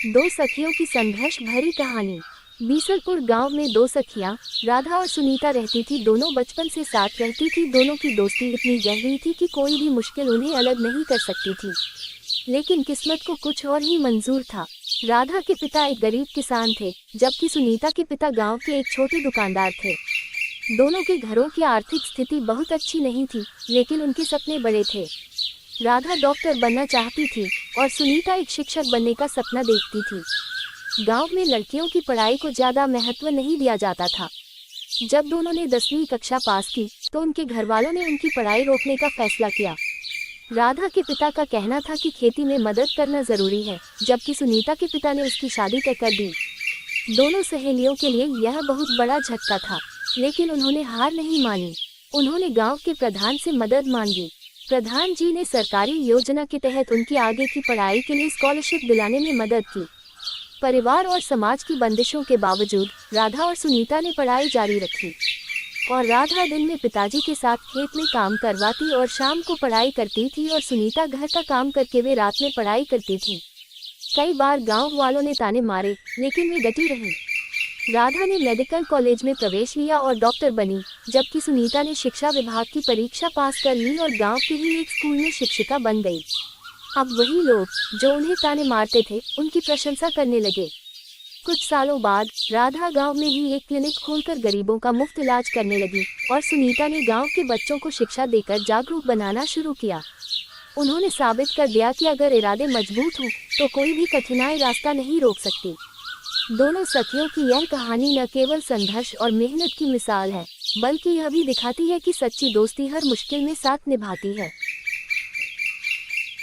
दो सखियों की संघर्ष भरी कहानी। बीसलपुर गांव में दो सखियां राधा और सुनीता रहती थी। दोनों बचपन से साथ रहती थी। दोनों की दोस्ती इतनी गहरी थी कि कोई भी मुश्किल उन्हें अलग नहीं कर सकती थी। लेकिन किस्मत को कुछ और ही मंजूर था। राधा के पिता एक गरीब किसान थे, जबकि सुनीता के पिता गांव के एक छोटे दुकानदार थे। दोनों के घरों की आर्थिक स्थिति बहुत अच्छी नहीं थी, लेकिन उनके सपने बड़े थे। राधा डॉक्टर बनना चाहती थी और सुनीता एक शिक्षक बनने का सपना देखती थी। गांव में लड़कियों की पढ़ाई को ज्यादा महत्व नहीं दिया जाता था। जब दोनों ने 10वीं कक्षा पास की तो उनके घर वालों ने उनकी पढ़ाई रोकने का फैसला किया। राधा के पिता का कहना था कि खेती में मदद करना जरूरी है, जबकि सुनीता के पिता ने उसकी शादी तय कर दी। दोनों सहेलियों के लिए यह बहुत बड़ा झटका था, लेकिन उन्होंने हार नहीं मानी। उन्होंने गांव के प्रधान से मदद मांगी। प्रधान जी ने सरकारी योजना के तहत उनकी आगे की पढ़ाई के लिए स्कॉलरशिप दिलाने में मदद की। परिवार और समाज की बंदिशों के बावजूद राधा और सुनीता ने पढ़ाई जारी रखी। और राधा दिन में पिताजी के साथ खेत में काम करवाती और शाम को पढ़ाई करती थी, और सुनीता घर का काम करके वे रात में पढ़ाई करती थी। कई बार गांव वालों ने ताने मारे, लेकिन वे डटी रही। राधा ने मेडिकल कॉलेज में प्रवेश लिया और डॉक्टर बनी, जबकि सुनीता ने शिक्षा विभाग की परीक्षा पास कर ली और गांव के ही एक स्कूल में शिक्षिका बन गई। अब वही लोग जो उन्हें ताने मारते थे, उनकी प्रशंसा करने लगे। कुछ सालों बाद राधा गांव में ही एक क्लिनिक खोलकर गरीबों का मुफ्त इलाज करने लगी, और सुनीता ने गांव के बच्चों को शिक्षा देकर जागरूक बनाना शुरू किया। उन्होंने साबित कर दिया कि अगर इरादे मजबूत हों तो कोई भी कठिनाई रास्ता नहीं रोक सकती। दोनों सखियों की यह कहानी न केवल संघर्ष और मेहनत की मिसाल है, बल्कि यह भी दिखाती है कि सच्ची दोस्ती हर मुश्किल में साथ निभाती है।